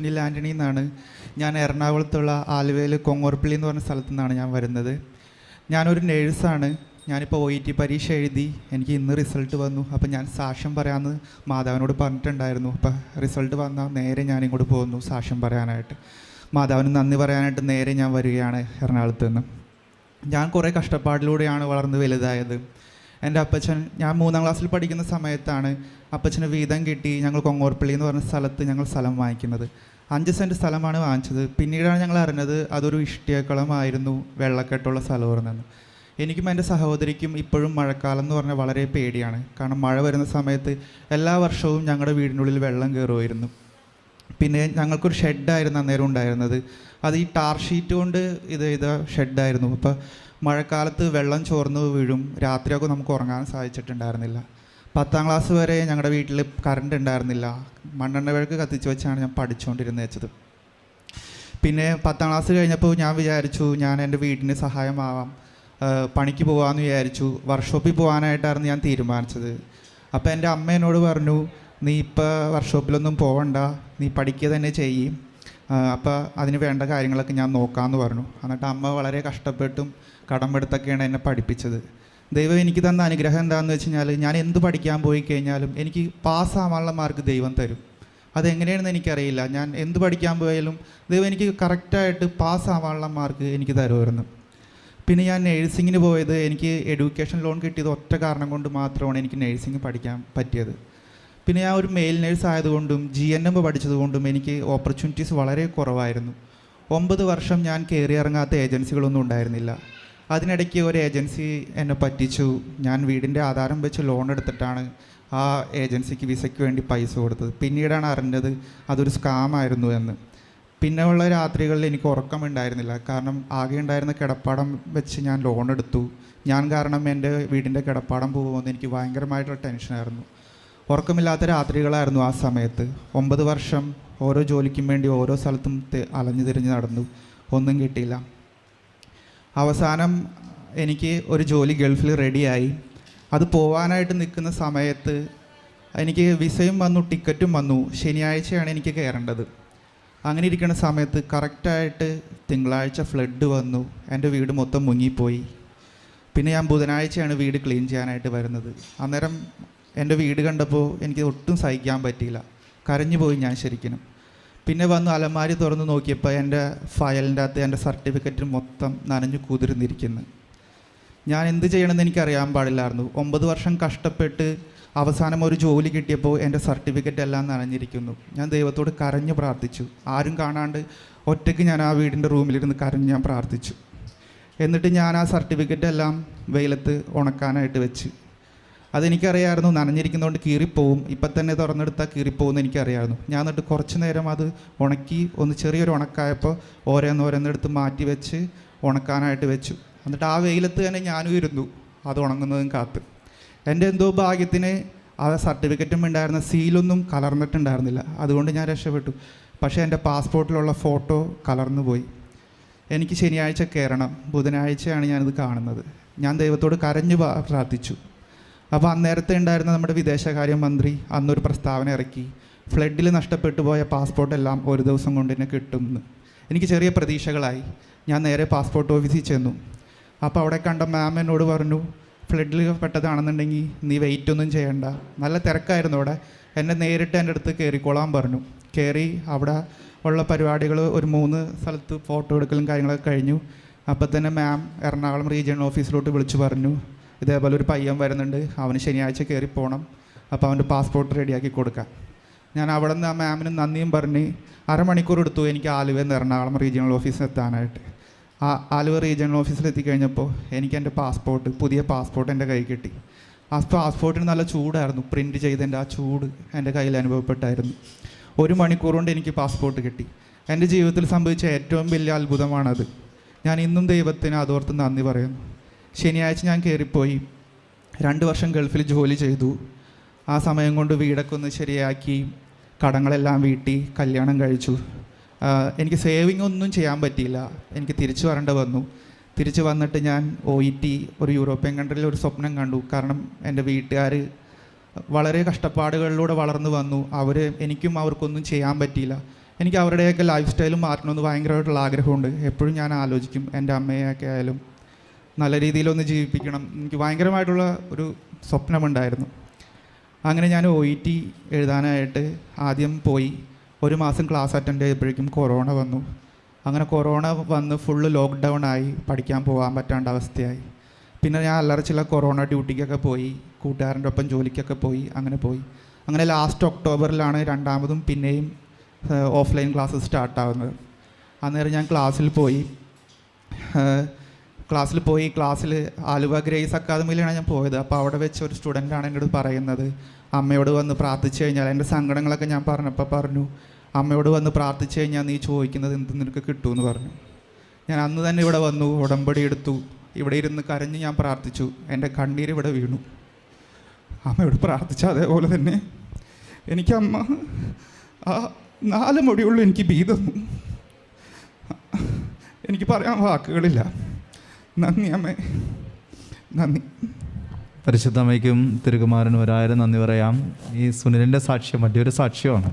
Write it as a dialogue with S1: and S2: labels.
S1: സുനിൽ ആൻ്റണി എന്നാണ്. ഞാൻ എറണാകുളത്തുള്ള ആലുവയിൽ കൊങ്ങോർപ്പള്ളി എന്ന് പറഞ്ഞ സ്ഥലത്തു നിന്നാണ് ഞാൻ വരുന്നത്. ഞാനൊരു നേഴ്സാണ്. ഞാനിപ്പോൾ OET പരീക്ഷ എഴുതി. എനിക്ക് ഇന്ന് റിസൾട്ട് വന്നു. അപ്പോൾ ഞാൻ സാക്ഷ്യം പറയാമെന്ന് മാതാവിനോട് പറഞ്ഞിട്ടുണ്ടായിരുന്നു. അപ്പോൾ റിസൾട്ട് വന്നാൽ നേരെ ഞാനിങ്ങോട്ട് പോകുന്നു സാക്ഷ്യം പറയാനായിട്ട്. മാതാവിന് നന്ദി പറയാനായിട്ട് നേരെ ഞാൻ വരികയാണ് എറണാകുളത്ത് നിന്ന്. ഞാൻ കുറേ കഷ്ടപ്പാടിലൂടെയാണ് വളർന്ന് വലുതായത്. എൻ്റെ അപ്പച്ചൻ, ഞാൻ 3ാം ക്ലാസ്സിൽ പഠിക്കുന്ന സമയത്താണ് അപ്പച്ചന് വീതം കിട്ടി ഞങ്ങൾ കൊങ്ങോർപ്പള്ളി എന്ന് പറഞ്ഞ സ്ഥലത്ത് ഞങ്ങൾ സ്ഥലം വാങ്ങിക്കുന്നത്. 5 സെൻറ്റ് സ്ഥലമാണ് വാങ്ങിച്ചത്. പിന്നീടാണ് ഞങ്ങൾ അറിഞ്ഞത് അതൊരു ഇഷ്ടികക്കുളമായിരുന്നു, വെള്ളക്കെട്ടുള്ള സ്ഥലമായിരുന്നെന്ന്. എനിക്കും എൻ്റെ സഹോദരിക്കും ഇപ്പോഴും മഴക്കാലം എന്ന് പറഞ്ഞാൽ വളരെ പേടിയാണ്. കാരണം മഴ വരുന്ന സമയത്ത് എല്ലാ വർഷവും ഞങ്ങളുടെ വീടിനുള്ളിൽ വെള്ളം കയറുമായിരുന്നു. പിന്നെ ഞങ്ങൾക്കൊരു ഷെഡായിരുന്നു അന്നേരം ഉണ്ടായിരുന്നത്. അത് ഈ ടാർ ഷീറ്റ് കൊണ്ട് ചെയ്ത ഷെഡായിരുന്നു. അപ്പോൾ മഴക്കാലത്ത് വെള്ളം ചോർന്ന് വീഴും. രാത്രിയൊക്കെ നമുക്ക് ഉറങ്ങാൻ സാധിച്ചിട്ടുണ്ടായിരുന്നില്ല. 10ാം ക്ലാസ് വരെ ഞങ്ങളുടെ വീട്ടിൽ കറണ്ട് ഉണ്ടായിരുന്നില്ല. മണ്ണെണ്ണ വിളക്ക് കത്തിച്ച് വെച്ചാണ് ഞാൻ പഠിച്ചുകൊണ്ടിരുന്നത് വെച്ചത്. പിന്നെ 10ാം ക്ലാസ് കഴിഞ്ഞപ്പോൾ ഞാൻ വിചാരിച്ചു ഞാൻ എൻ്റെ വീടിന് സഹായമാവാം, പണിക്ക് പോകാമെന്ന് വിചാരിച്ചു. വർക്ക്ഷോപ്പിൽ പോകാനായിട്ടായിരുന്നു ഞാൻ തീരുമാനിച്ചത്. അപ്പോൾ എൻ്റെ അമ്മ എന്നോട് പറഞ്ഞു, നീ ഇപ്പോൾ വർക്ക്ഷോപ്പിലൊന്നും പോകണ്ട, നീ പഠിക്കുക തന്നെ ചെയ്യും, അപ്പോൾ അതിന് വേണ്ട കാര്യങ്ങളൊക്കെ ഞാൻ നോക്കാമെന്ന് പറഞ്ഞു. എന്നിട്ട് അമ്മ വളരെ കഷ്ടപ്പെട്ടും കടമെടുത്തൊക്കെയാണ് എന്നെ പഠിപ്പിച്ചത്. ദൈവം എനിക്ക് തന്ന അനുഗ്രഹം എന്താണെന്ന് വെച്ച് കഴിഞ്ഞാൽ, ഞാൻ എന്ത് പഠിക്കാൻ പോയി കഴിഞ്ഞാലും എനിക്ക് പാസ്സാവാനുള്ള മാർക്ക് ദൈവം തരും. അതെങ്ങനെയാണെന്ന് എനിക്കറിയില്ല. ഞാൻ എന്ത് പഠിക്കാൻ പോയാലും ദൈവം എനിക്ക് കറക്റ്റായിട്ട് പാസ്സാവാനുള്ള മാർക്ക് എനിക്ക് തരുമായിരുന്നു. പിന്നെ ഞാൻ നേഴ്സിങ്ങിന് പോയത്, എനിക്ക് എഡ്യൂക്കേഷൻ ലോൺ കിട്ടിയത് ഒറ്റ കാരണം കൊണ്ട് മാത്രമാണ് എനിക്ക് നേഴ്സിംഗ് പഠിക്കാൻ പറ്റിയത്. പിന്നെ ഞാൻ ഒരു മെയിൽ നേഴ്സ് ആയതുകൊണ്ടും GNM പഠിച്ചതുകൊണ്ടും എനിക്ക് ഓപ്പർച്യൂണിറ്റീസ് വളരെ കുറവായിരുന്നു. 9 വർഷം ഞാൻ കയറി ഇറങ്ങാത്ത ഏജൻസികളൊന്നും ഉണ്ടായിരുന്നില്ല. അതിനിടയ്ക്ക് ഒരു ഏജൻസി എന്നെ പറ്റിച്ചു. ഞാൻ വീടിൻ്റെ ആധാരം വെച്ച് ലോൺ എടുത്തിട്ടാണ് ആ ഏജൻസിക്ക് വിസയ്ക്ക് വേണ്ടി പൈസ കൊടുത്തത്. പിന്നീടാണ് അറിഞ്ഞത് അതൊരു സ്കാമായിരുന്നു എന്ന്. പിന്നെ ഉള്ള രാത്രികളിൽ എനിക്ക് ഉറക്കമുണ്ടായിരുന്നില്ല. കാരണം ആകെ ഉണ്ടായിരുന്ന കിടപ്പാടം വെച്ച് ഞാൻ ലോൺ എടുത്തു. ഞാൻ കാരണം എൻ്റെ വീടിൻ്റെ കിടപ്പാടം പോകുമെന്ന് എനിക്ക് ഭയങ്കരമായിട്ടുള്ള ടെൻഷനായിരുന്നു. ഉറക്കമില്ലാത്ത രാത്രികളായിരുന്നു ആ സമയത്ത്. 9 വർഷം ഓരോ ജോലിക്കും വേണ്ടി ഓരോ സ്ഥലത്തും അലഞ്ഞു തിരിഞ്ഞ് നടന്നു. ഒന്നും കിട്ടിയില്ല. അവസാനം എനിക്ക് ഒരു ജോലി ഗൾഫിൽ റെഡിയായി. അത് പോകാനായിട്ട് നിൽക്കുന്ന സമയത്ത് എനിക്ക് വിസയും വന്നു, ടിക്കറ്റും വന്നു. ശനിയാഴ്ചയാണ് എനിക്ക് കയറേണ്ടത്. അങ്ങനെ ഇരിക്കുന്ന സമയത്ത് കറക്റ്റായിട്ട് തിങ്കളാഴ്ച ഫ്ലഡ് വന്നു. എൻ്റെ വീട് മൊത്തം മുങ്ങിപ്പോയി. പിന്നെ ഞാൻ ബുധനാഴ്ചയാണ് വീട് ക്ലീൻ ചെയ്യാനായിട്ട് വരുന്നത്. അന്നേരം എൻ്റെ വീട് കണ്ടപ്പോൾ എനിക്ക് ഒട്ടും സഹിക്കാൻ പറ്റിയില്ല. കരഞ്ഞു പോയി ഞാൻ ശരിക്കും. പിന്നെ വന്ന് അലമാരി തുറന്ന് നോക്കിയപ്പോൾ എൻ്റെ ഫയലിൻ്റെ അകത്ത് എൻ്റെ സർട്ടിഫിക്കറ്റ് മൊത്തം നനഞ്ഞു കുതിർന്നിരിക്കുന്നു. ഞാൻ എന്ത് ചെയ്യണമെന്ന് എനിക്കറിയാൻ പാടില്ലായിരുന്നു. 9 വർഷം കഷ്ടപ്പെട്ട് അവസാനം ഒരു ജോലി കിട്ടിയപ്പോൾ എൻ്റെ സർട്ടിഫിക്കറ്റ് എല്ലാം നനഞ്ഞിരിക്കുന്നു. ഞാൻ ദൈവത്തോട് കരഞ്ഞ് പ്രാർത്ഥിച്ചു. ആരും കാണാണ്ട് ഒറ്റയ്ക്ക് ഞാൻ ആ വീടിൻ്റെ റൂമിലിരുന്ന് കരഞ്ഞ് ഞാൻ പ്രാർത്ഥിച്ചു. എന്നിട്ട് ഞാൻ ആ സർട്ടിഫിക്കറ്റ് എല്ലാം വെയിലത്ത് ഉണക്കാനായിട്ട് വെച്ച്. അതെനിക്കറിയായിരുന്നു നനഞ്ഞിരിക്കുന്നതുകൊണ്ട് കീറിപ്പോവും, ഇപ്പം തന്നെ തുറന്നെടുത്താൽ കീറിപ്പോകുമെന്ന് എനിക്കറിയായിരുന്നു. ഞാൻ എന്നിട്ട് കുറച്ച് നേരം അത് ഉണക്കി ഒന്ന് ചെറിയൊരു ഉണക്കായപ്പോൾ ഓരോന്നോരോന്നെടുത്ത് മാറ്റി വെച്ച് ഉണക്കാനായിട്ട് വെച്ചു. എന്നിട്ട് ആ വെയിലത്ത് തന്നെ ഞാനും ഇരുന്നു അത് ഉണങ്ങുന്നതും കാത്ത്. എൻ്റെ എന്തോ ഭാഗ്യത്തിന് ആ സർട്ടിഫിക്കറ്റും ഉണ്ടായിരുന്ന സീലൊന്നും കലർന്നിട്ടുണ്ടായിരുന്നില്ല. അതുകൊണ്ട് ഞാൻ രക്ഷപ്പെട്ടു. പക്ഷേ എൻ്റെ പാസ്പോർട്ടിലുള്ള ഫോട്ടോ കലർന്നു പോയി. എനിക്ക് ശനിയാഴ്ച കയറണം. ബുധനാഴ്ചയാണ് ഞാനിത് കാണുന്നത്. ഞാൻ ദൈവത്തോട് കരഞ്ഞു പ്രാർത്ഥിച്ചു. അപ്പോൾ അന്നേരത്തെ ഉണ്ടായിരുന്ന നമ്മുടെ വിദേശകാര്യമന്ത്രി അന്നൊരു പ്രസ്താവന ഇറക്കി, ഫ്ലഡിൽ നഷ്ടപ്പെട്ടു പോയ പാസ്പോർട്ടെല്ലാം ഒരു ദിവസം കൊണ്ട് തന്നെ കിട്ടുമെന്ന്. എനിക്ക് ചെറിയ പ്രതീക്ഷകളായി. ഞാൻ നേരെ പാസ്പോർട്ട് ഓഫീസിൽ ചെന്നു. അപ്പോൾ അവിടെ കണ്ട മാം എന്നോട് പറഞ്ഞു, ഫ്ലഡിൽ പെട്ടതാണെന്നുണ്ടെങ്കിൽ നീ വെയിറ്റ് ഒന്നും ചെയ്യണ്ട. നല്ല തിരക്കായിരുന്നു അവിടെ. എന്നെ നേരിട്ട് എൻ്റെ അടുത്ത് കയറിക്കോളാൻ പറഞ്ഞു. കയറി അവിടെ ഉള്ള പരിപാടികൾ ഒരു 3 സ്ഥലത്ത് ഫോട്ടോ എടുക്കലും കാര്യങ്ങളൊക്കെ കഴിഞ്ഞു. അപ്പോൾ തന്നെ മാം എറണാകുളം റീജിയണൽ ഓഫീസിലോട്ട് വിളിച്ചു പറഞ്ഞു, ഇതേപോലെ ഒരു പയ്യൻ വരുന്നുണ്ട്, അവന് ശനിയാഴ്ച കയറി പോകണം, അപ്പോൾ അവൻ്റെ പാസ്പോർട്ട് റെഡിയാക്കി കൊടുക്കാം. ഞാൻ അവിടെ നിന്ന് ആ മാമിന് നന്ദിയും പറഞ്ഞ് അരമണിക്കൂർ എടുത്തു എനിക്ക് ആലുവയിൽ നിന്ന് എറണാകുളം റീജിയണൽ ഓഫീസിൽ എത്താനായിട്ട്. ആ ആലുവ റീജിയണൽ ഓഫീസിൽ എത്തിക്കഴിഞ്ഞപ്പോൾ എനിക്ക് എൻ്റെ പാസ്പോർട്ട്, പുതിയ പാസ്പോർട്ട് എൻ്റെ കൈ കിട്ടി. ആ പാസ്പോർട്ടിന് നല്ല ചൂടായിരുന്നു. പ്രിൻറ്റ് ചെയ്തതിൻ്റെ ആ ചൂട് എൻ്റെ കയ്യിൽ അനുഭവപ്പെട്ടായിരുന്നു. 1 മണിക്കൂർ കൊണ്ട് എനിക്ക് പാസ്പോർട്ട് കിട്ടി. എൻ്റെ ജീവിതത്തിൽ സംഭവിച്ച ഏറ്റവും വലിയ അത്ഭുതമാണത്. ഞാൻ ഇന്നും ദൈവത്തിന് അതോർത്ത് നന്ദി പറയുന്നു. ശനിയാഴ്ച ഞാൻ കയറിപ്പോയി. 2 വർഷം ഗൾഫിൽ ജോലി ചെയ്തു. ആ സമയം കൊണ്ട് വീടൊക്കെ ഒന്ന് ശരിയാക്കി, കടങ്ങളെല്ലാം വീട്ടി, കല്യാണം കഴിച്ചു. എനിക്ക് സേവിങ് ഒന്നും ചെയ്യാൻ പറ്റിയില്ല. എനിക്ക് തിരിച്ചു വരേണ്ടി വന്നു. തിരിച്ചു വന്നിട്ട് ഞാൻ OET ഒരു യൂറോപ്യൻ കൺട്രിയിൽ ഒരു സ്വപ്നം കണ്ടു. കാരണം എൻ്റെ വീട്ടുകാർ വളരെ കഷ്ടപ്പാടുകളിലൂടെ വളർന്നു വന്നു. എനിക്കും അവർക്കൊന്നും ചെയ്യാൻ പറ്റിയില്ല. എനിക്ക് അവരുടെയൊക്കെ ലൈഫ് സ്റ്റൈലും മാറ്റണമെന്ന് ഭയങ്കരമായിട്ടുള്ള ആഗ്രഹമുണ്ട്. എപ്പോഴും ഞാൻ ആലോചിക്കും എൻ്റെ അമ്മയൊക്കെ ആയാലും നല്ല രീതിയിലൊന്ന് ജീവിപ്പിക്കണം. എനിക്ക് ഭയങ്കരമായിട്ടുള്ള ഒരു സ്വപ്നമുണ്ടായിരുന്നു. അങ്ങനെ ഞാൻ OET എഴുതാനായിട്ട് ആദ്യം പോയി. 1 മാസം ക്ലാസ് അറ്റൻഡ് ചെയ്തപ്പോഴേക്കും കൊറോണ വന്നു. അങ്ങനെ കൊറോണ വന്ന് ഫുള്ള് ലോക്ക്ഡൗൺ ആയി, പഠിക്കാൻ പോകാൻ പറ്റാണ്ട അവസ്ഥയായി. പിന്നെ ഞാൻ അല്ലറച്ചില്ല കൊറോണ ഡ്യൂട്ടിക്കൊക്കെ പോയി, കൂട്ടുകാരൻ്റെ ഒപ്പം ജോലിക്കൊക്കെ പോയി. അങ്ങനെ ലാസ്റ്റ് ഒക്ടോബറിലാണ് രണ്ടാമതും പിന്നെയും ഓഫ്ലൈൻ ക്ലാസ് സ്റ്റാർട്ടാവുന്നത്. അന്നേരം ഞാൻ ക്ലാസ്സിൽ പോയി ആലുവ ഗ്രേസ് അക്കാദമിയിലാണ് ഞാൻ പോയത്. അപ്പോൾ അവിടെ വെച്ച് ഒരു സ്റ്റുഡൻ്റാണ് എന്നോട് പറയുന്നത്, അമ്മയോട് വന്ന് പ്രാർത്ഥിച്ചു കഴിഞ്ഞാൽ, എൻ്റെ സങ്കടങ്ങളൊക്കെ ഞാൻ പറഞ്ഞപ്പോൾ പറഞ്ഞു, അമ്മയോട് വന്ന് പ്രാർത്ഥിച്ചു കഴിഞ്ഞാൽ നീ ചോദിക്കുന്നത് എന്ത് നിനക്ക് കിട്ടുമെന്ന് പറഞ്ഞു. ഞാൻ അന്ന് തന്നെ ഇവിടെ വന്നു, ഉടമ്പടി എടുത്തു, ഇവിടെ ഇരുന്ന് കരഞ്ഞ് ഞാൻ പ്രാർത്ഥിച്ചു. എൻ്റെ കണ്ണീര് ഇവിടെ വീണു. അമ്മയോട് പ്രാർത്ഥിച്ച അതേപോലെ തന്നെ എനിക്ക് അമ്മ ആ 4 മൊഴിയുള്ളൂ എനിക്ക് ബി തന്നു. എനിക്ക് പറയാൻ വാക്കുകളില്ല. നന്ദി അമ്മേ, നന്ദി.
S2: പരിശുദ്ധ അമ്മയ്ക്കും തിരുകുമാരനും 1000 നന്ദി പറയാം. ഈ സുനിലിൻ്റെ സാക്ഷ്യം വലിയൊരു സാക്ഷ്യമാണ്.